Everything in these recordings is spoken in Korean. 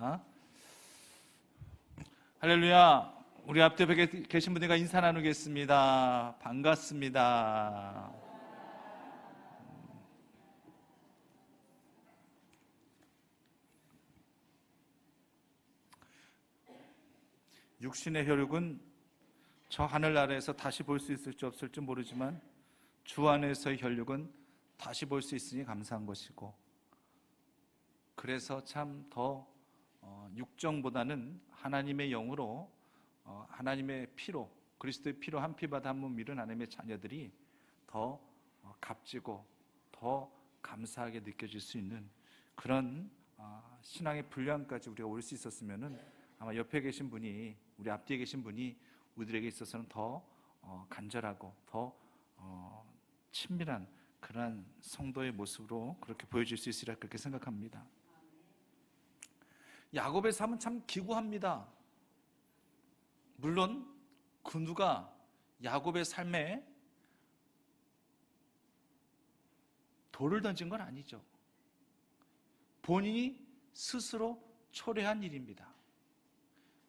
하겠습니다. 할렐루야. 우리 앞에 계신 분들과 인사 나누겠습니다. 반갑습니다. 육신의 혈육은 저 하늘나라에서 다시 볼 수 있을지 없을지 모르지만 주 안에서의 혈육은 다시 볼 수 있으니 감사한 것이고, 그래서 참 더 육정보다는 하나님의 영으로, 하나님의 피로, 그리스도의 피로 한 피바다 한 몸 이룬 하나님의 자녀들이 더 값지고 더 감사하게 느껴질 수 있는 그런 신앙의 분량까지 우리가 올 수 있었으면은 아마 옆에 계신 분이, 우리 앞뒤에 계신 분이 우리들에게 있어서는 더 간절하고 더 친밀한 그러한 성도의 모습으로 그렇게 보여질 수 있으리라 그렇게 생각합니다. 야곱의 삶은 참 기구합니다. 물론 그 누가 야곱의 삶에 돌을 던진 건 아니죠. 본인이 스스로 초래한 일입니다.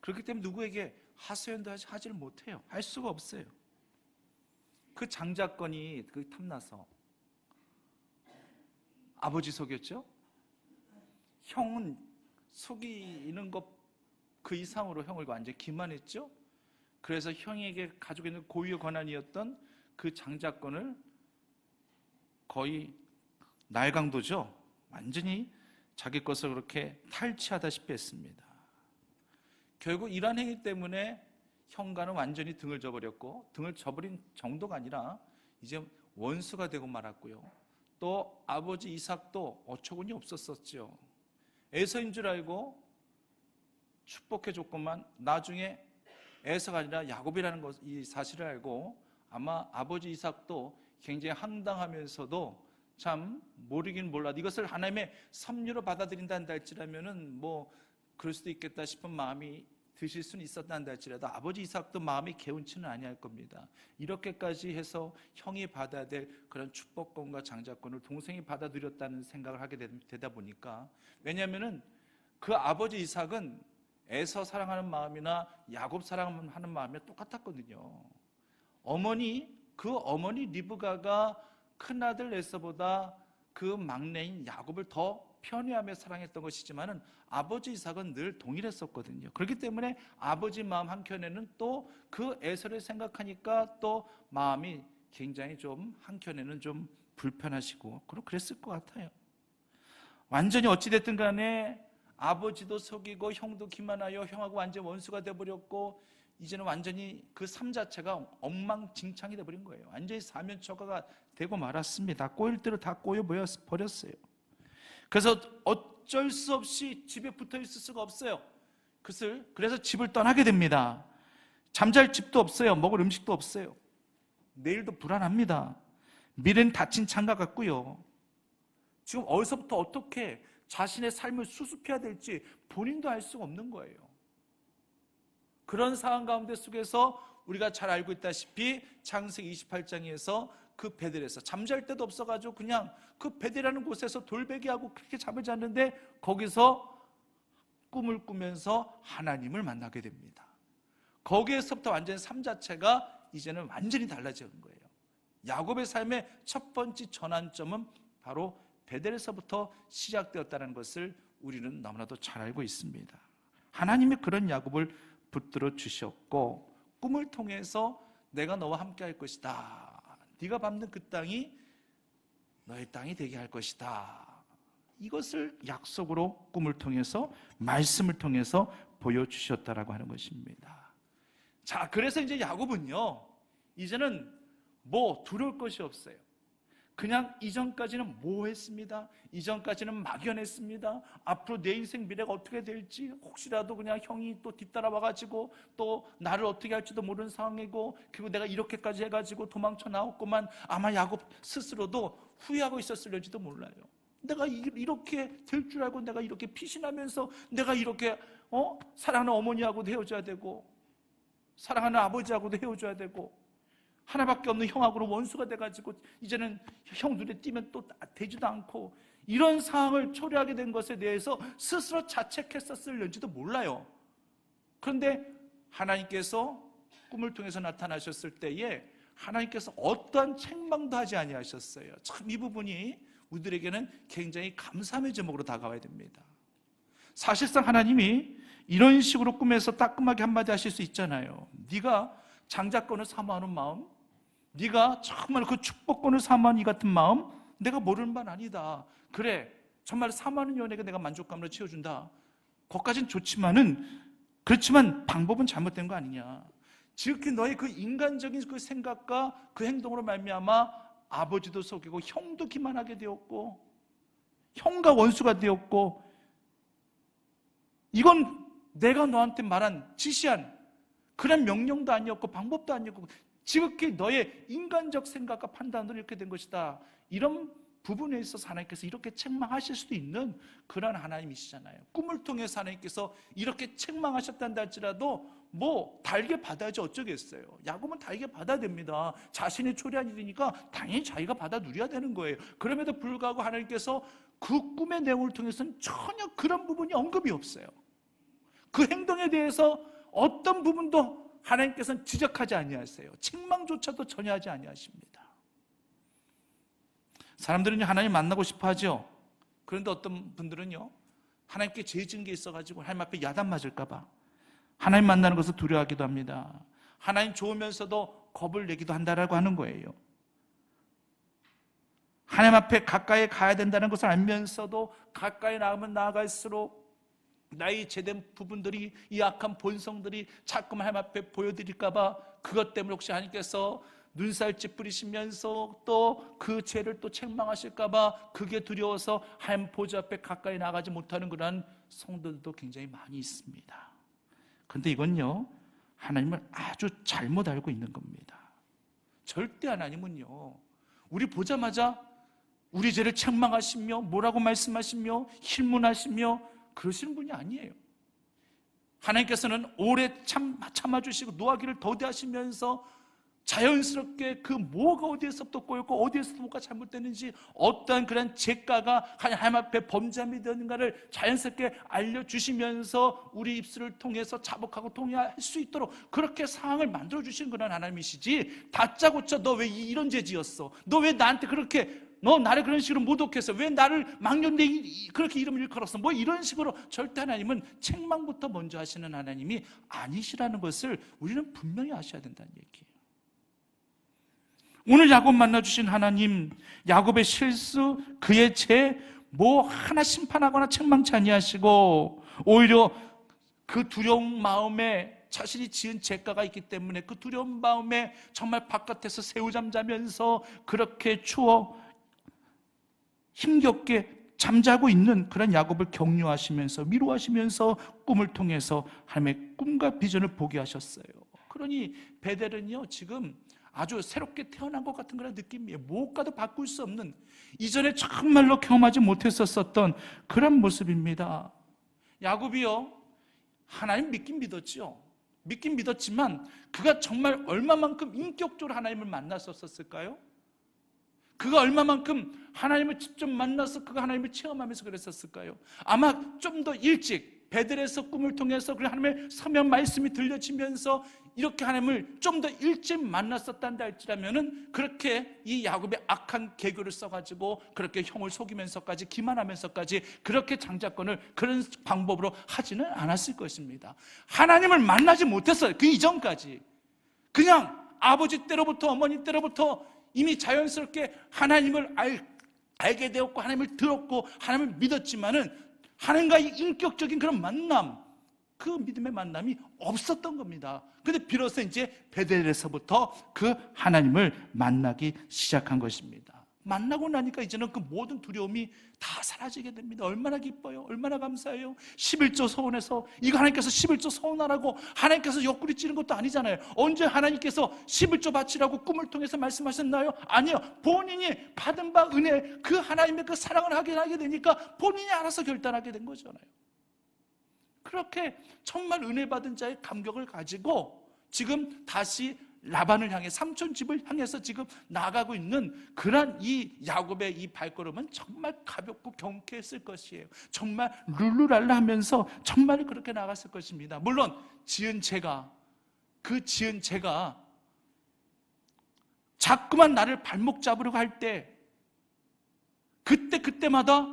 그렇기 때문에 누구에게 하소연도 하지를 못해요. 할 수가 없어요. 그 장자권이 탐나서 아버지 속였죠. 형은 속이는 것 그 이상으로 형을 완전히 기만했죠. 그래서 형에게 가지고 있는 고유의 권한이었던 그 장자권을 거의 날강도죠. 완전히 자기 것을 그렇게 탈취하다시피 했습니다. 결국 이러한 행위 때문에 형과는 완전히 등을 져버렸고, 등을 져버린 정도가 아니라 이제 원수가 되고 말았고요. 또 아버지 이삭도 어처구니 없었었죠. 에서인 줄 알고 축복해줬건만 나중에 에서가 아니라 야곱이라는 이 사실을 알고 아마 아버지 이삭도 굉장히 황당하면서도 참 모르긴 몰라도 이것을 하나님의 섭리로 받아들인다는 할지라면은 뭐 그럴 수도 있겠다 싶은 마음이 드실 수는 있었다는 할지라도 아버지 이삭도 마음이 개운치는 아니할 겁니다. 이렇게까지 해서 형이 받아야 될 그런 축복권과 장자권을 동생이 받아들였다는 생각을 하게 되다 보니까, 왜냐하면은 그 아버지 이삭은 에서 사랑하는 마음이나 야곱 사랑하는 마음이 똑같았거든요. 그 어머니 리브가가 큰아들 에서보다 그 막내인 야곱을 더 편애하며 사랑했던 것이지만은 아버지 이삭은 늘 동일했었거든요. 그렇기 때문에 아버지 마음 한켠에는 또 그 에서를 생각하니까 또 마음이 굉장히 좀 한켠에는 좀 불편하시고 그랬을 것 같아요. 완전히 어찌됐든 간에 아버지도 속이고 형도 기만하여 형하고 완전히 원수가 되어버렸고, 이제는 완전히 그 삶 자체가 엉망진창이 되어버린 거예요. 완전히 사면초가가 되고 말았습니다. 꼬일 대로 다 꼬여버렸어요. 그래서 어쩔 수 없이 집에 붙어 있을 수가 없어요. 그래서 집을 떠나게 됩니다. 잠잘 집도 없어요. 먹을 음식도 없어요. 내일도 불안합니다. 미래는 닫힌 창가 같고요. 지금 어디서부터 어떻게 자신의 삶을 수습해야 될지 본인도 알 수가 없는 거예요. 그런 상황 가운데 속에서 우리가 잘 알고 있다시피 창세기 28장에서 그 베델에서 잠잘 데도 없어가지고 그냥 그 베델이라는 곳에서 돌베개하고 그렇게 잠을 잤는데 거기서 꿈을 꾸면서 하나님을 만나게 됩니다. 거기에서부터 완전히 삶 자체가 이제는 완전히 달라지는 거예요. 야곱의 삶의 첫 번째 전환점은 바로 베델에서부터 시작되었다는 것을 우리는 너무나도 잘 알고 있습니다. 하나님이 그런 야곱을 붙들어 주셨고, 꿈을 통해서 내가 너와 함께 할 것이다. 네가 밟는 그 땅이 너의 땅이 되게 할 것이다. 이것을 약속으로 꿈을 통해서, 말씀을 통해서 보여주셨다라고 하는 것입니다. 자, 그래서 이제 야곱은요, 이제는 뭐 두려울 것이 없어요. 그냥 이전까지는 모호했습니다. 이전까지는 막연했습니다. 앞으로 내 인생 미래가 어떻게 될지, 혹시라도 그냥 형이 또 뒤따라와가지고 또 나를 어떻게 할지도 모르는 상황이고, 그리고 내가 이렇게까지 해가지고 도망쳐 나왔구만. 아마 야곱 스스로도 후회하고 있었을지도 몰라요. 내가 이렇게 될 줄 알고 내가 이렇게 피신하면서 내가 이렇게 사랑하는 어머니하고도 헤어져야 되고, 사랑하는 아버지하고도 헤어져야 되고, 하나밖에 없는 형하고는 원수가 돼가지고 이제는 형 눈에 띄면 또 되지도 않고, 이런 상황을 초래하게 된 것에 대해서 스스로 자책했었을는지도 몰라요. 그런데 하나님께서 꿈을 통해서 나타나셨을 때에 하나님께서 어떠한 책망도 하지 아니하셨어요. 참 이 부분이 우리들에게는 굉장히 감사함의 제목으로 다가와야 됩니다. 사실상 하나님이 이런 식으로 꿈에서 따끔하게 한마디 하실 수 있잖아요. 네가 장자권을 사모하는 마음, 네가 정말 그 축복권을 사모하는 이 같은 마음, 내가 모르는 바는 아니다. 그래, 정말 사모하는 연에게 내가 만족감으로 채워준다. 그것까진 그렇지만 방법은 잘못된 거 아니냐. 지극히 너의 그 인간적인 그 생각과 그 행동으로 말미암아 아버지도 속이고 형도 기만하게 되었고 형과 원수가 되었고, 이건 내가 너한테 말한 지시한 그런 명령도 아니었고 방법도 아니었고 지극히 너의 인간적 생각과 판단으로 이렇게 된 것이다. 이런 부분에 있어서 하나님께서 이렇게 책망하실 수도 있는 그런 하나님이시잖아요. 꿈을 통해서 하나님께서 이렇게 책망하셨단다 할지라도 뭐 달게 받아야지 어쩌겠어요. 야곱은 달게 받아야 됩니다. 자신이 초래한 일이니까 당연히 자기가 받아 누려야 되는 거예요. 그럼에도 불구하고 하나님께서 그 꿈의 내용을 통해서는 전혀 그런 부분이 언급이 없어요. 그 행동에 대해서 어떤 부분도 하나님께서는 지적하지 아니하세요. 책망조차도 전혀 하지 아니하십니다. 사람들은 하나님 만나고 싶어 하죠. 그런데 어떤 분들은요, 하나님께 죄 지은 게 있어가지고 하나님 앞에 야단 맞을까 봐 하나님 만나는 것을 두려워하기도 합니다. 하나님 좋으면서도 겁을 내기도 한다라고 하는 거예요. 하나님 앞에 가까이 가야 된다는 것을 알면서도 가까이 나가면 나아갈수록 나의 죄된 부분들이, 이 악한 본성들이 자꾸만 하나님 앞에 보여드릴까 봐 그것 때문에 혹시 하나님께서 눈살찌 뿌리시면서 또 그 죄를 또 책망하실까 봐 그게 두려워서 하나님 보좌 앞에 가까이 나가지 못하는 그런 성도들도 굉장히 많이 있습니다. 그런데 이건요, 하나님을 아주 잘못 알고 있는 겁니다. 절대 하나님은요, 우리 보자마자 우리 죄를 책망하시며 뭐라고 말씀하시며 힐문하시며 그러시는 분이 아니에요. 하나님께서는 오래 참아주시고 노하기를 더디하시면서 자연스럽게 그 뭐가 어디에서부터 꼬였고 어디에서부터 뭐가 잘못됐는지 어떠한 그런 죄가가 하나님 앞에 범죄함이 되는가를 자연스럽게 알려주시면서 우리 입술을 통해서 자복하고 통회할 수 있도록 그렇게 상황을 만들어주시는 그런 하나님이시지, 다짜고짜 너 왜 이런 죄 지었어? 너 왜 나한테 그렇게 너 나를 그런 식으로 모독했어? 왜 나를 망령되 그렇게 이름을 일컬었어? 뭐 이런 식으로 절대 하나님은 책망부터 먼저 하시는 하나님이 아니시라는 것을 우리는 분명히 아셔야 된다는 얘기예요. 오늘 야곱 만나주신 하나님, 야곱의 실수, 그의 죄 뭐 하나 심판하거나 책망치 아니하시고 오히려 그 두려운 마음에 자신이 지은 죄가가 있기 때문에 그 두려운 마음에 정말 바깥에서 새우잠 자면서 그렇게 추워 힘겹게 잠자고 있는 그런 야곱을 격려하시면서 위로하시면서 꿈을 통해서 하나님의 꿈과 비전을 보게 하셨어요. 그러니 베델은요, 지금 아주 새롭게 태어난 것 같은 그런 느낌이에요. 무엇과도 바꿀 수 없는, 이전에 정말로 경험하지 못했었던 그런 모습입니다. 야곱이요, 하나님 믿긴 믿었죠. 믿긴 믿었지만 그가 정말 얼마만큼 인격적으로 하나님을 만났었을까요? 그가 얼마만큼 하나님을 직접 만나서 그가 하나님을 체험하면서 그랬었을까요? 아마 좀 더 일찍 베델에서 꿈을 통해서 그 하나님의 서면 말씀이 들려지면서 이렇게 하나님을 좀 더 일찍 만났었단다 할지라면은 그렇게 이 야곱의 악한 계교를 써가지고 그렇게 형을 속이면서까지 기만하면서까지 그렇게 장자권을 그런 방법으로 하지는 않았을 것입니다. 하나님을 만나지 못했어요. 그 이전까지 그냥 아버지 때로부터 어머니 때로부터 이미 자연스럽게 하나님을 알게 되었고 하나님을 들었고 하나님을 믿었지만은 하나님과의 인격적인 그런 만남, 그 믿음의 만남이 없었던 겁니다. 그런데 비로소 이제 베델에서부터 그 하나님을 만나기 시작한 것입니다. 만나고 나니까 이제는 그 모든 두려움이 다 사라지게 됩니다. 얼마나 기뻐요. 얼마나 감사해요. 11조 서원에서 이거 하나님께서 11조 서원하라고 하나님께서 옆구리 찌는 것도 아니잖아요. 언제 하나님께서 11조 바치라고 꿈을 통해서 말씀하셨나요? 아니요. 본인이 받은 바 은혜, 그 하나님의 그 사랑을 하게 되니까 본인이 알아서 결단하게 된 거잖아요. 그렇게 정말 은혜 받은 자의 감격을 가지고 지금 다시 라반을 향해 삼촌 집을 향해서 지금 나가고 있는 그런 이 야곱의 이 발걸음은 정말 가볍고 경쾌했을 것이에요. 정말 룰루랄라 하면서 정말 그렇게 나갔을 것입니다. 물론 지은 죄가 자꾸만 나를 발목 잡으려고 할 때 그때마다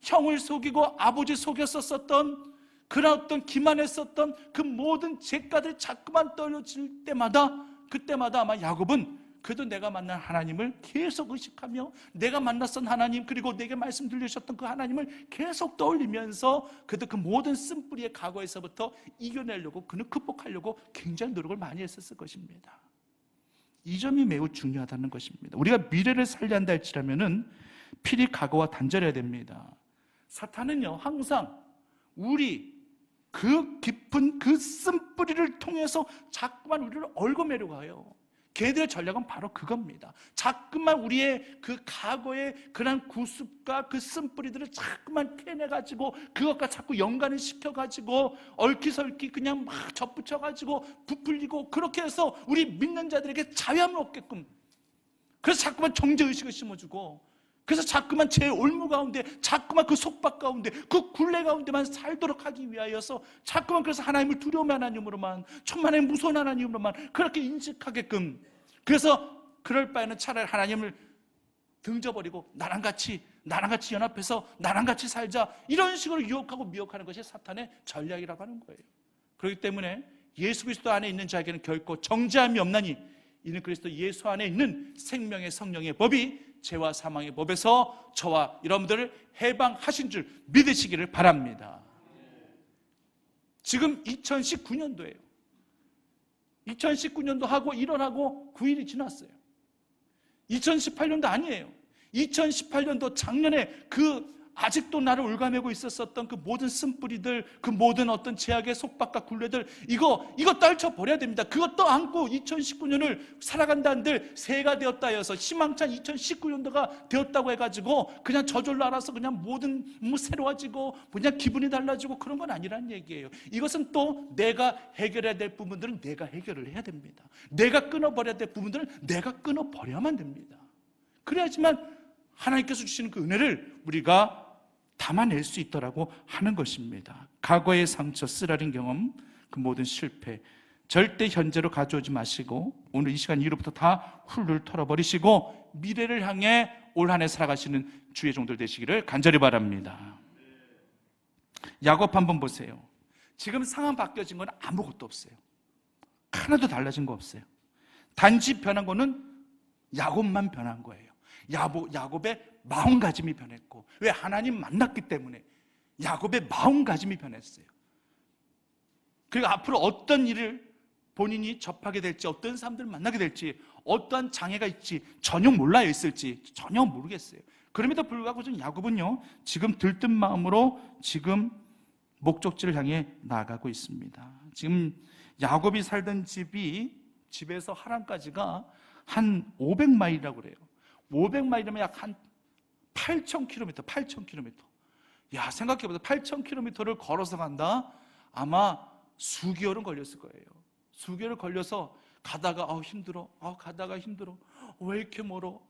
형을 속이고 아버지 속였었던 그런 어떤 기만했었던 그 모든 죄가들 자꾸만 떠올려질 때마다 그때마다 아마 야곱은 그래도 내가 만난 하나님을 계속 의식하며 내가 만났던 하나님 그리고 내게 말씀 들려주셨던 그 하나님을 계속 떠올리면서 그래도 그 모든 쓴뿌리의 과거에서부터 이겨내려고 그는 극복하려고 굉장히 노력을 많이 했었을 것입니다. 이 점이 매우 중요하다는 것입니다. 우리가 미래를 살려야 한다 할지라면은 필히 각오와 단절해야 됩니다. 사탄은요 항상 우리 그 깊은 그 쓴뿌리를 통해서 자꾸만 우리를 얽어매려고 해요. 걔들의 전략은 바로 그겁니다. 자꾸만 우리의 그 과거의 그런 구습과 그 쓴뿌리들을 자꾸만 캐내가지고 그것과 자꾸 연관을 시켜가지고 얽히설키 그냥 막 접붙여가지고 부풀리고 그렇게 해서 우리 믿는 자들에게 자유함을 얻게끔 그래서 자꾸만 정죄의식을 심어주고 그래서 자꾸만 제 올무 가운데 자꾸만 그 속박 가운데 그 굴레 가운데만 살도록 하기 위하여서 자꾸만 그래서 하나님을 두려움의 하나님으로만 천만의 무서운 하나님으로만 그렇게 인식하게끔 그래서 그럴 바에는 차라리 하나님을 등져버리고 나랑 같이 연합해서 나랑 같이 살자 이런 식으로 유혹하고 미혹하는 것이 사탄의 전략이라고 하는 거예요. 그렇기 때문에 예수 그리스도 안에 있는 자에게는 결코 정죄함이 없나니 이는 그리스도 예수 안에 있는 생명의 성령의 법이 죄와 사망의 법에서 저와 여러분들을 해방하신 줄 믿으시기를 바랍니다. 지금 2019년도예요. 2019년도 하고 일어나고 9일이 지났어요. 2018년도 아니에요. 2018년도 작년에 그 아직도 나를 올가매고 있었던 그 모든 쓴뿌리들, 그 모든 어떤 제약의 속박과 굴레들 이거 떨쳐버려야 됩니다. 그거 떠안고 2019년을 살아간다 한들 새해가 되었다 해서 희망찬 2019년도가 되었다고 해가지고 그냥 저절로 알아서 그냥 모든 새로워지고 그냥 기분이 달라지고 그런 건 아니라는 얘기예요. 이것은 또 내가 해결해야 될 부분들은 내가 해결을 해야 됩니다. 내가 끊어버려야 될 부분들은 내가 끊어버려야만 됩니다. 그래야지만 하나님께서 주시는 그 은혜를 우리가 담아낼 수 있더라고 하는 것입니다. 과거의 상처, 쓰라린 경험, 그 모든 실패 절대 현재로 가져오지 마시고 오늘 이 시간 이후로부터 다 훌훌 털어버리시고 미래를 향해 올 한 해 살아가시는 주의 종들 되시기를 간절히 바랍니다. 야곱 한번 보세요. 지금 상황 바뀌어진 건 아무것도 없어요. 하나도 달라진 거 없어요. 단지 변한 거는 야곱만 변한 거예요. 야곱의 마음가짐이 변했고 왜? 하나님 만났기 때문에 야곱의 마음가짐이 변했어요. 그리고 앞으로 어떤 일을 본인이 접하게 될지 어떤 사람들을 만나게 될지 어떠한 장애가 있지 전혀 몰라요. 있을지 전혀 모르겠어요. 그럼에도 불구하고 좀 야곱은요 지금 들뜬 마음으로 지금 목적지를 향해 나아가고 있습니다. 지금 야곱이 살던 집에서 하란까지가 한 500마일이라고 그래요. 500마일이면 약 한 8,000km. 야, 생각해보세요. 8,000km를 걸어서 간다? 아마 수개월은 걸렸을 거예요. 수개월 걸려서 가다가 힘들어. 가다가 힘들어. 왜 이렇게 멀어?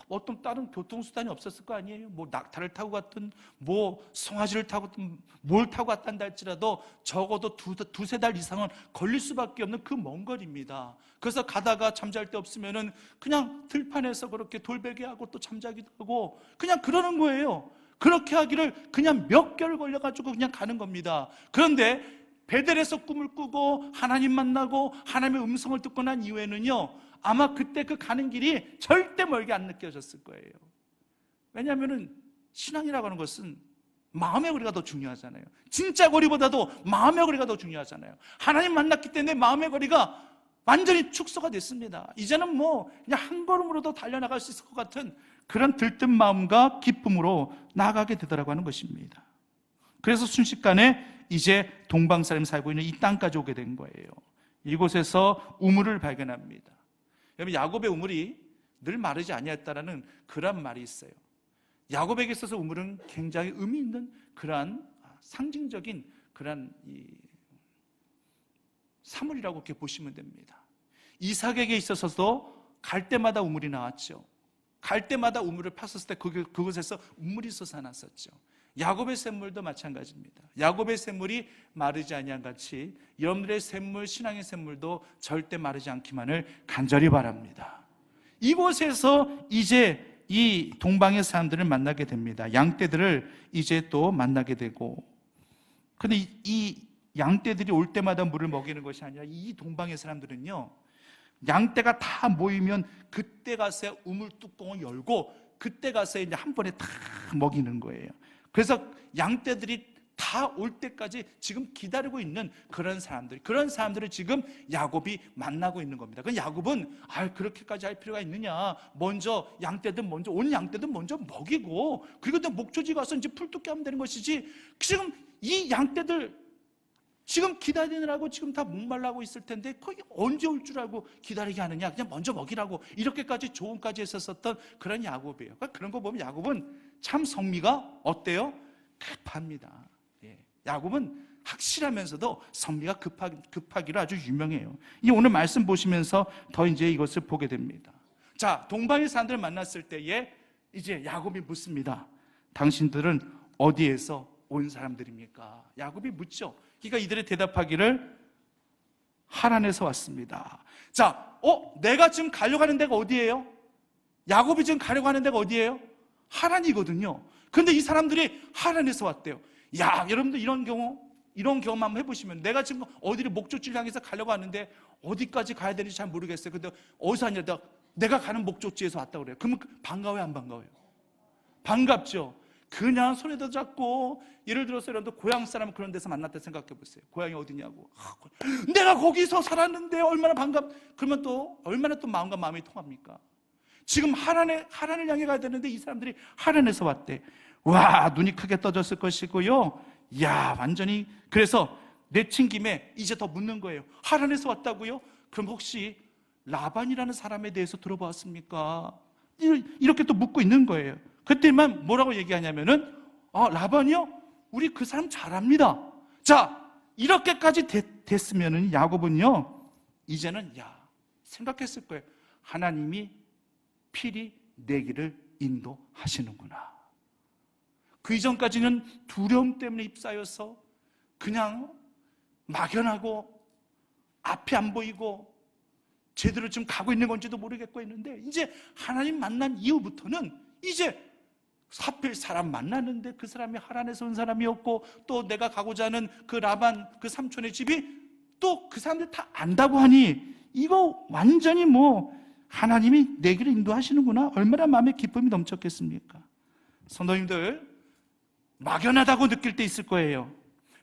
어떤 다른 교통수단이 없었을 거 아니에요? 뭐 낙타를 타고 갔든 뭐 송아지를 타고 갔든 뭘 타고 갔단다 할지라도 적어도 두세 달 이상은 걸릴 수밖에 없는 그 먼 거리입니다. 그래서 가다가 잠잘 데 없으면은 그냥 들판에서 그렇게 돌베개하고 또 잠자기도 하고 그냥 그러는 거예요. 그렇게 하기를 그냥 몇 개월 걸려가지고 그냥 가는 겁니다. 그런데 베델에서 꿈을 꾸고 하나님 만나고 하나님의 음성을 듣고 난 이후에는요 아마 그때 그 가는 길이 절대 멀게 안 느껴졌을 거예요. 왜냐하면 신앙이라고 하는 것은 마음의 거리가 더 중요하잖아요. 진짜 거리보다도 마음의 거리가 더 중요하잖아요. 하나님 만났기 때문에 마음의 거리가 완전히 축소가 됐습니다. 이제는 뭐 그냥 한 걸음으로도 달려나갈 수 있을 것 같은 그런 들뜬 마음과 기쁨으로 나아가게 되더라고 하는 것입니다. 그래서 순식간에 이제 동방사람이 살고 있는 이 땅까지 오게 된 거예요. 이곳에서 우물을 발견합니다. 여러분, 야곱의 우물이 늘 마르지 아니했다라는 그런 말이 있어요. 야곱에게 있어서 우물은 굉장히 의미 있는 그러한 상징적인 그러한 사물이라고 이렇게 보시면 됩니다. 이삭에게 있어서도 갈 때마다 우물이 나왔죠. 갈 때마다 우물을 팠었을 때 그곳에서 우물이 솟아났었죠. 야곱의 샘물도 마찬가지입니다. 야곱의 샘물이 마르지 아니한 같이 여러분들의 샘물, 신앙의 샘물도 절대 마르지 않기만을 간절히 바랍니다. 이곳에서 이제 이 동방의 사람들을 만나게 됩니다. 양떼들을 이제 또 만나게 되고, 근데 이 양떼들이 올 때마다 물을 먹이는 것이 아니라 이 동방의 사람들은요, 양떼가 다 모이면 그때 가서 우물 뚜껑을 열고 그때 가서 이제 한 번에 다 먹이는 거예요. 그래서 양떼들이 다 올 때까지 지금 기다리고 있는 그런 사람들을 지금 야곱이 만나고 있는 겁니다. 그 야곱은 그렇게까지 할 필요가 있느냐? 먼저 온 양떼들 먼저 먹이고, 그리고 또 목초지 가서 이제 풀 뜯게 하면 되는 것이지. 지금 이 양떼들 지금 기다리느라고 지금 다 목말라고 있을 텐데 거기 언제 올 줄 알고 기다리게 하느냐? 그냥 먼저 먹이라고, 이렇게까지 조언까지 했었던 그런 야곱이에요. 그런 거 보면 야곱은 참 성미가 어때요? 급합니다. 야곱은 확실하면서도 성미가 급하기로 아주 유명해요. 이 오늘 말씀 보시면서 더 이제 이것을 보게 됩니다. 자, 동방의 사람들을 만났을 때에 이제 야곱이 묻습니다. 당신들은 어디에서 온 사람들입니까? 야곱이 묻죠. 그러니까 이들이 대답하기를 하란에서 왔습니다. 자, 내가 지금 가려고 하는 데가 어디예요? 야곱이 지금 가려고 하는 데가 어디예요? 하란이거든요. 그런데 이 사람들이 하란에서 왔대요. 야, 여러분들 이런 경험 한번 해보시면, 내가 지금 어디를 목적지를 향해서 가려고 하는데 어디까지 가야 되는지 잘 모르겠어요. 근데 어디서 왔냐? 내가 가는 목적지에서 왔다고 그래요. 그러면 반가워요, 안 반가워요? 반갑죠. 그냥 손에도 잡고, 예를 들어서 여러분들 고향 사람 그런 데서 만났다 생각해 보세요. 고향이 어디냐고. 내가 거기서 살았는데 얼마나 그러면 또 얼마나 또 마음과 마음이 통합니까? 지금 하란을 향해 가야 되는데 이 사람들이 하란에서 왔대. 와, 눈이 크게 떠졌을 것이고요. 야, 완전히. 그래서 내친 김에 이제 더 묻는 거예요. 하란에서 왔다고요? 그럼 혹시 라반이라는 사람에 대해서 들어봤습니까? 이렇게 또 묻고 있는 거예요. 그때만 뭐라고 얘기하냐면은, 라반이요? 우리 그 사람 잘 압니다. 자, 이렇게까지 됐으면은 야곱은요, 이제는 생각했을 거예요. 하나님이 필히 내 길을 인도하시는구나. 그 이전까지는 두려움 때문에 휩싸여서 그냥 막연하고 앞이 안 보이고 제대로 지금 가고 있는 건지도 모르겠고 했는데, 이제 하나님 만난 이후부터는 이제 하필 사람 만났는데 그 사람이 하란에서 온 사람이었고, 또 내가 가고자 하는 그 라반 그 삼촌의 집이 또 그 사람들 다 안다고 하니, 이거 완전히 하나님이 내 길을 인도하시는구나. 얼마나 마음에 기쁨이 넘쳤겠습니까? 성도님들, 막연하다고 느낄 때 있을 거예요.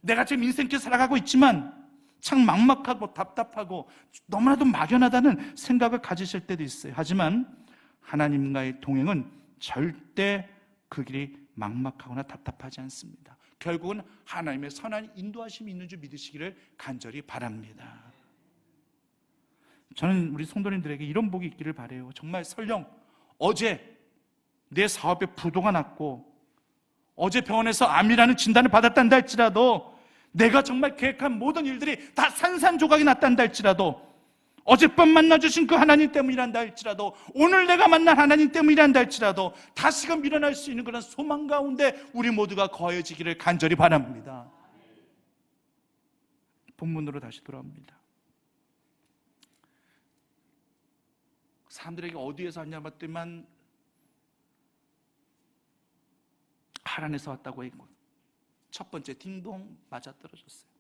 내가 지금 인생길 살아가고 있지만 참 막막하고 답답하고 너무나도 막연하다는 생각을 가지실 때도 있어요. 하지만 하나님과의 동행은 절대 그 길이 막막하거나 답답하지 않습니다. 결국은 하나님의 선한 인도하심이 있는 줄 믿으시기를 간절히 바랍니다. 저는 우리 성도님들에게 이런 복이 있기를 바라요. 정말 설령 어제 내 사업에 부도가 났고 어제 병원에서 암이라는 진단을 받았단다 할지라도, 내가 정말 계획한 모든 일들이 다 산산조각이 났단다 할지라도, 어젯밤 만나주신 그 하나님 때문이란다 할지라도, 오늘 내가 만난 하나님 때문이란다 할지라도 다시금 일어날 수 있는 그런 소망 가운데 우리 모두가 거해지기를 간절히 바랍니다. 본문으로 다시 돌아옵니다. 사람들에게 어디에서 왔냐 봤더니만 하란에서 왔다고 했고, 첫 번째 딩동 맞아떨어졌어요.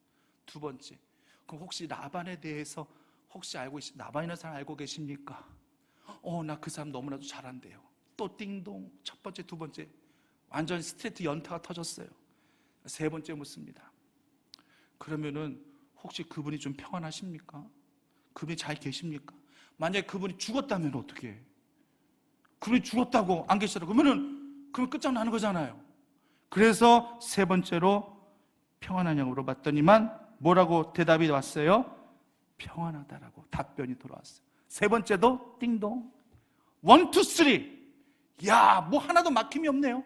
두 번째, 그럼 혹시 라반에 대해서 혹시 라반이라는 사람 알고 계십니까? 나 그 사람 너무나도 잘한대요. 또 띵동. 첫 번째, 두 번째 완전 스트레이트 연타가 터졌어요. 세 번째 묻습니다. 그러면은 혹시 그분이 좀 평안하십니까? 그분이 잘 계십니까? 만약에 그분이 죽었다면 어떻게 해요? 그분이 죽었다고 안 계시더라 그러면 끝장나는 거잖아요. 그래서 세 번째로 평안하냐고 물어봤더니만 뭐라고 대답이 왔어요? 평안하다라고 답변이 돌아왔어요. 세 번째도 띵동. 1, 2, 3. 하나도 막힘이 없네요.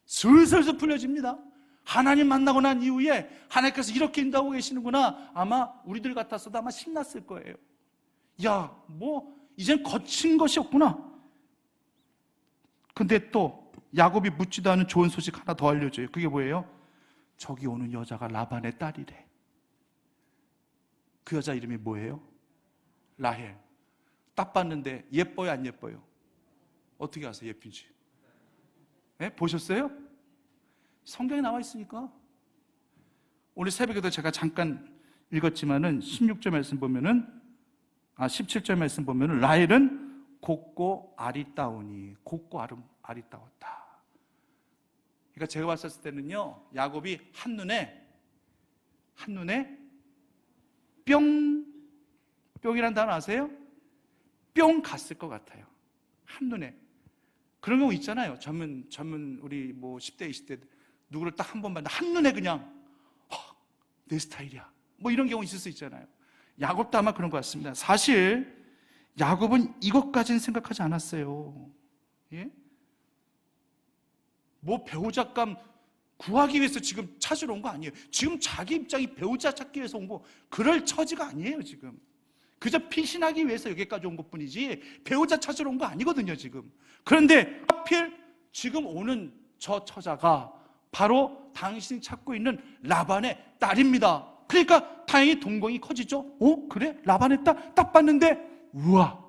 슬슬 풀려집니다. 하나님 만나고 난 이후에 하나님께서 이렇게 인도하고 계시는구나. 아마 우리들 같았어도 아마 신났을 거예요. 야, 이젠 거친 것이 없구나. 근데 또 야곱이 묻지도 않은 좋은 소식 하나 더 알려줘요. 그게 뭐예요? 저기 오는 여자가 라반의 딸이래. 그 여자 이름이 뭐예요? 라헬. 딱 봤는데 예뻐요, 안 예뻐요? 어떻게 아세요, 예쁜지? 네? 보셨어요? 성경에 나와 있으니까. 오늘 새벽에도 제가 잠깐 읽었지만은 16절 말씀 보면은 17절 말씀 보면은 라헬은 곱고 아리따우니, 곱고 아리따웠다. 그러니까 제가 봤을 때는요, 야곱이 한눈에 뿅이란 단어 아세요? 뿅 갔을 것 같아요. 한눈에. 그런 경우 있잖아요. 젊은 우리 10대, 20대 누구를 딱 한 번 봤는데 한눈에 그냥 내 스타일이야. 이런 경우 있을 수 있잖아요. 야곱도 아마 그런 것 같습니다. 사실 야곱은 이것까지는 생각하지 않았어요. 예? 배우자감 구하기 위해서 지금 찾으러 온 거 아니에요. 지금 자기 입장이 배우자 찾기 위해서 온 거, 그럴 처지가 아니에요. 지금 그저 피신하기 위해서 여기까지 온 것뿐이지 배우자 찾으러 온 거 아니거든요. 지금. 그런데 하필 지금 오는 저 처자가 바로 당신이 찾고 있는 라반의 딸입니다. 그러니까 다행히 동공이 커지죠. 그래? 라반의 딸? 딱 봤는데 우와,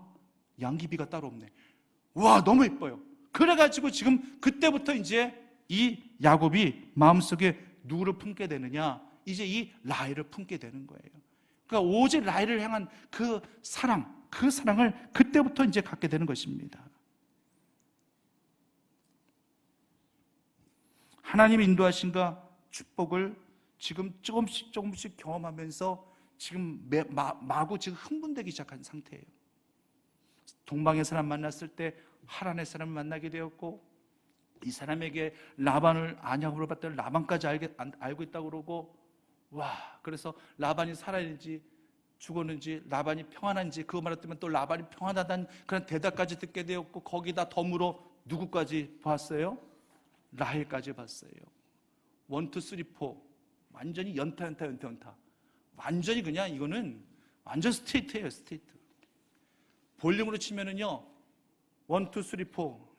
양귀비가 따로 없네. 우와, 너무 예뻐요. 그래가지고 지금 그때부터 이제 이 야곱이 마음속에 누구를 품게 되느냐, 이제 이 라헬을 품게 되는 거예요. 그러니까 오직 라헬을 향한 그 사랑을 그때부터 이제 갖게 되는 것입니다. 하나님의 인도하심과 축복을 지금 조금씩 경험하면서 지금 마구 지금 흥분되기 시작한 상태예요. 동방의 사람 만났을 때 하란의 사람을 만나게 되었고, 이 사람에게 라반을 아냐고 물어봤더니 라반까지 알고 있다고 그러고, 그래서 라반이 살아있는지 죽었는지, 라반이 평안한지 그거 말했더니 또 라반이 평안하다는 그런 대답까지 듣게 되었고, 거기다 덤으로 누구까지 봤어요? 라헬까지 봤어요. 1, 2, 3, 4 완전히 연타. 완전히 그냥 이거는 완전 스테이트예요. 스테이트. 볼륨으로 치면은요 1, 2, 3, 4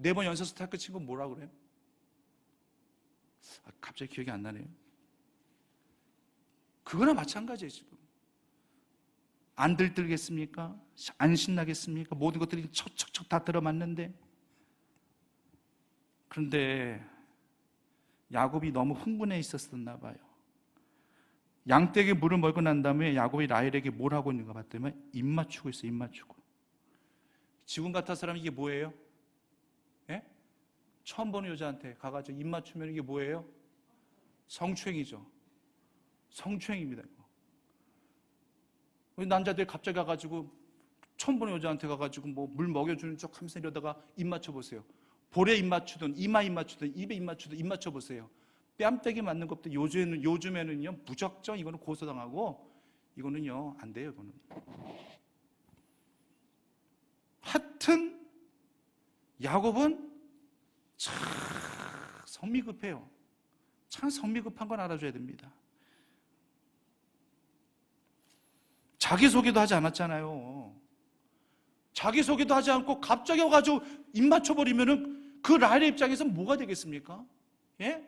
4번 연속 스타트 친 건 뭐라 그래요? 갑자기 기억이 안 나네요. 그거나 마찬가지예요. 지금 안 들뜨겠습니까? 안 신나겠습니까? 모든 것들이 척척척 다 들어맞는데, 그런데 야곱이 너무 흥분해 있었나 봐요. 양떼에게 물을 먹고 난 다음에 야곱이 라헬에게 뭘 하고 있는가 봤더니 입 맞추고 있어요. 입 맞추고. 지금 같아서라면 이게 뭐예요? 예? 처음 보는 여자한테 가가지고 입 맞추면 이게 뭐예요? 성추행이죠. 성추행입니다. 우리 남자들 갑자기 가가지고 처음 보는 여자한테 가가지고 물 먹여주는 척 하면서 이러다가 입 맞춰보세요. 볼에 입 맞추든 이마 입 맞추든 입에 입 맞추든 입 맞춰보세요. 뺨때기 맞는 것도 요즘에는요 무작정 이거는 고소당하고, 이거는요 안 돼요. 이거는 하여튼 야곱은 참 성미급해요. 참 성미급한 건 알아줘야 됩니다. 자기소개도 하지 않았잖아요. 자기소개도 하지 않고 갑자기 와가지고 입 맞춰버리면은 그 라헬의 입장에서 뭐가 되겠습니까? 예?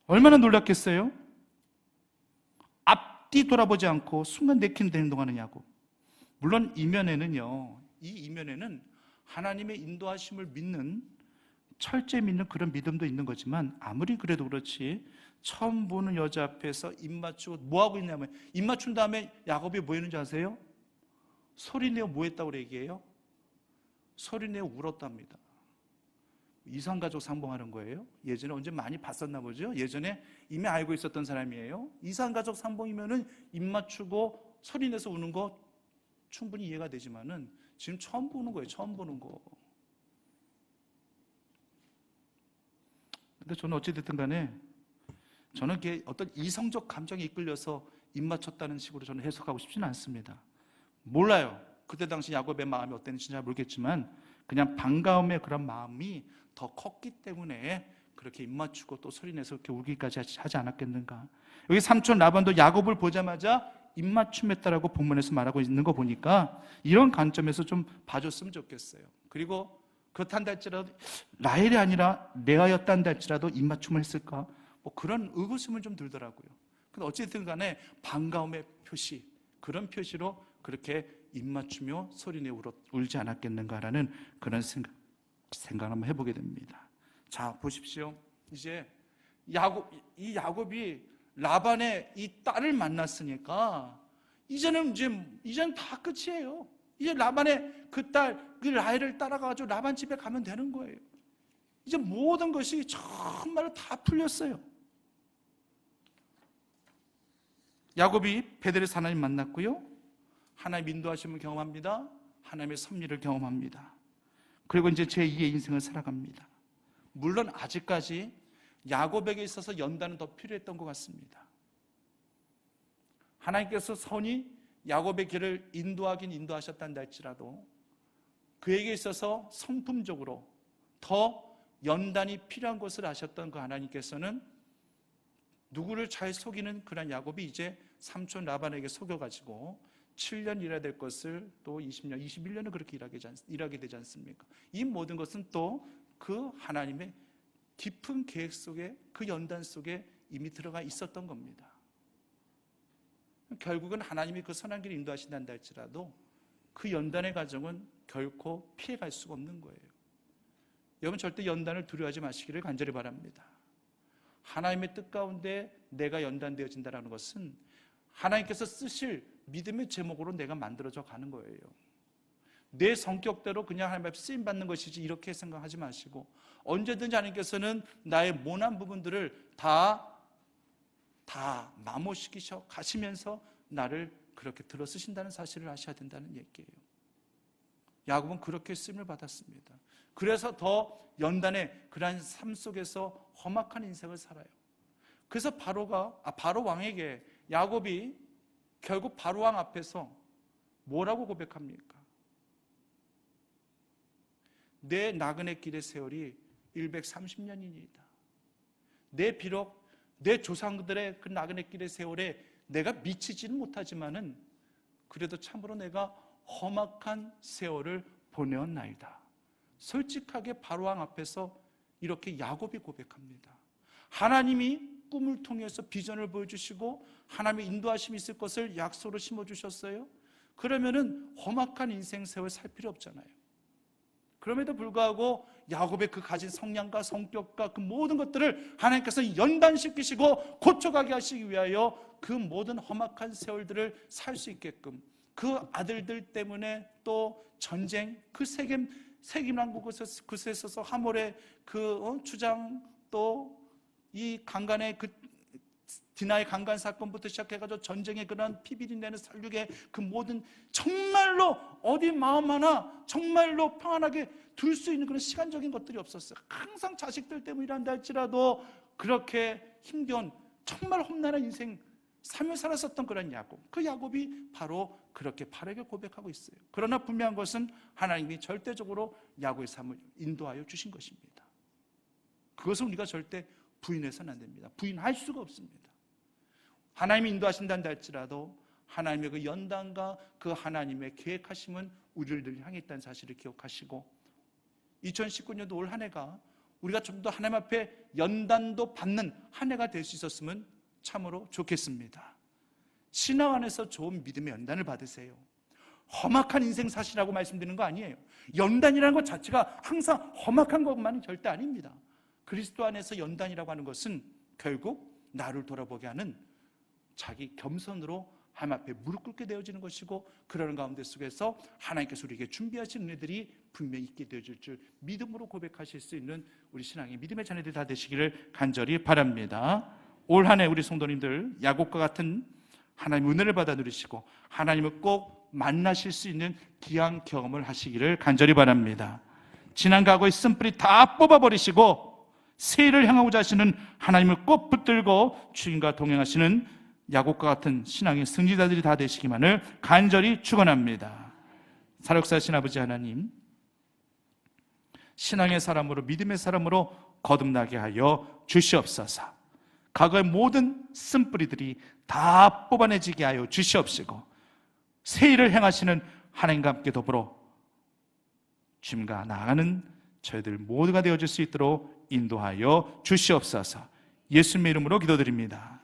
얼마나 놀랐겠어요? 앞뒤 돌아보지 않고 순간 내키는 행동하느냐고. 물론 이 이면에는 하나님의 인도하심을 믿는, 철저히 믿는 그런 믿음도 있는 거지만, 아무리 그래도 그렇지 처음 보는 여자 앞에서 입 맞추고 뭐 하고 있냐면, 입 맞춘 다음에 야곱이 뭐 했는지 아세요? 소리내어 뭐 했다고 얘기해요? 소리내어 울었답니다. 이산가족 상봉하는 거예요. 예전에 언제 많이 봤었나 보죠. 예전에 이미 알고 있었던 사람이에요. 이산가족 상봉이면은 입 맞추고 소리내서 우는 거 충분히 이해가 되지만은 지금 처음 보는 거예요. 처음 보는 거. 근데 저는 어찌됐든 간에 저는 어떤 이성적 감정에 이끌려서 입 맞췄다는 식으로 저는 해석하고 싶지는 않습니다. 몰라요. 그때 당시 야곱의 마음이 어땠는지 잘 모르겠지만 그냥 반가움의 그런 마음이 더 컸기 때문에 그렇게 입 맞추고 또 소리내서 그렇게 울기까지 하지 않았겠는가. 여기 삼촌 라반도 야곱을 보자마자 입맞춤했다라고 본문에서 말하고 있는 거 보니까 이런 관점에서 좀 봐줬으면 좋겠어요. 그리고 그렇단다 할지라도 라헬이 아니라 레아였단다 할지라도 입맞춤을 했을까? 뭐 그런 의구심은 좀 들더라고요. 근데 어쨌든 간에 반가움의 표시, 그런 표시로 그렇게 입맞추며 소리내어 울지 않았겠는가라는 그런 생각을 한번 해보게 됩니다. 자, 보십시오. 이제 야곱이 라반의 이 딸을 만났으니까 이제는 다 끝이에요. 이제 라반의 그 딸, 그 라헬을 따라가가지고 라반 집에 가면 되는 거예요. 이제 모든 것이 정말로 다 풀렸어요. 야곱이 베델에서 하나님 만났고요, 하나님 인도하심을 경험합니다. 하나님의 섭리를 경험합니다. 그리고 이제 제2의 인생을 살아갑니다. 물론 아직까지 야곱에게 있어서 연단은 더 필요했던 것 같습니다. 하나님께서 선히 야곱의 길을 인도하긴 인도하셨단다 할지라도 그에게 있어서 성품적으로 더 연단이 필요한 것을 아셨던 그 하나님께서는 누구를 잘 속이는 그런 야곱이 이제 삼촌 라반에게 속여가지고 7년 일해야 될 것을 또 20년, 21년을 그렇게 일하게 되지 않습니까? 이 모든 것은 또 그 하나님의 깊은 계획 속에, 그 연단 속에 이미 들어가 있었던 겁니다. 결국은 하나님이 그 선한 길을 인도하신다 할지라도 그 연단의 과정은 결코 피해갈 수가 없는 거예요. 여러분, 절대 연단을 두려워하지 마시기를 간절히 바랍니다. 하나님의 뜻 가운데 내가 연단되어진다는 것은 하나님께서 쓰실 믿음의 제목으로 내가 만들어져 가는 거예요. 내 성격대로 그냥 하나님 앞에 쓰임받는 것이지 이렇게 생각하지 마시고, 언제든지 하나님께서는 나의 모난 부분들을 다 마모시키셔 가시면서 나를 그렇게 들어 쓰신다는 사실을 아셔야 된다는 얘기예요. 야곱은 그렇게 쓰임을 받았습니다. 그래서 더 연단의 그러한 삶 속에서 험악한 인생을 살아요. 그래서 바로 왕에게 야곱이 결국 바로 왕 앞에서 뭐라고 고백합니까? 내 나그네 길의 세월이 130년이니이다. 비록 내 조상들의 그 나그네 길의 세월에 내가 미치지는 못하지만은 그래도 참으로 내가 험악한 세월을 보내었나이다. 솔직하게 바로왕 앞에서 이렇게 야곱이 고백합니다. 하나님이 꿈을 통해서 비전을 보여주시고 하나님의 인도하심이 있을 것을 약속으로 심어주셨어요. 그러면은 험악한 인생 세월 살 필요 없잖아요. 그럼에도 불구하고 야곱의 그 가진 성량과 성격과 그 모든 것들을 하나님께서 연단시키시고 고쳐가게 하시기 위하여 그 모든 험악한 세월들을 살 수 있게끔, 그 아들들 때문에 또 전쟁, 그 세겜왕국 그곳에 있어서 하몰의 그 주장, 또 이 강간의 그 디나의 강간 사건부터 시작해가지고 전쟁의 그런 피비린내는 살육의 그 모든, 정말로 어디 마음 하나 정말로 평안하게 둘 수 있는 그런 시간적인 것들이 없었어요. 항상 자식들 때문이란다 할지라도 그렇게 힘겨운 정말 험난한 인생 삶을 살았었던 그런 야곱, 그 야곱이 바로 그렇게 바르게 고백하고 있어요. 그러나 분명한 것은 하나님이 절대적으로 야곱의 삶을 인도하여 주신 것입니다. 그것은 우리가 절대 부인해서는 안 됩니다. 부인할 수가 없습니다. 하나님이 인도하신다 할지라도 하나님의 그 연단과 그 하나님의 계획하심은 우리를 늘 향해 있다는 사실을 기억하시고, 2019년도 올 한 해가 우리가 좀 더 하나님 앞에 연단도 받는 한 해가 될 수 있었으면 참으로 좋겠습니다. 신앙 안에서 좋은 믿음의 연단을 받으세요. 험악한 인생 사시라고 말씀드리는 거 아니에요. 연단이라는 것 자체가 항상 험악한 것만은 절대 아닙니다. 그리스도 안에서 연단이라고 하는 것은 결국 나를 돌아보게 하는 자기 겸손으로 하나님 앞에 무릎 꿇게 되어지는 것이고, 그러는 가운데 속에서 하나님께서 우리에게 준비하신 은혜들이 분명히 있게 되어질 줄 믿음으로 고백하실 수 있는 우리 신앙의 믿음의 자녀들이 다 되시기를 간절히 바랍니다. 올 한 해 우리 성도님들 야곱과 같은 하나님의 은혜를 받아 누리시고 하나님을 꼭 만나실 수 있는 귀한 경험을 하시기를 간절히 바랍니다. 지난 과거의 쓴뿌리 다 뽑아버리시고 새해를 향하고자 하시는 하나님을 꼭 붙들고 주님과 동행하시는 야곱과 같은 신앙의 승리자들이 다 되시기만을 간절히 축원합니다. 사역사신 아버지 하나님, 신앙의 사람으로, 믿음의 사람으로 거듭나게 하여 주시옵소서. 과거의 모든 쓴뿌리들이 다 뽑아내지게 하여 주시옵시고, 새 일을 행하시는 하나님과 함께 더불어 주님과 나아가는 저희들 모두가 되어줄 수 있도록 인도하여 주시옵소서. 예수님의 이름으로 기도드립니다.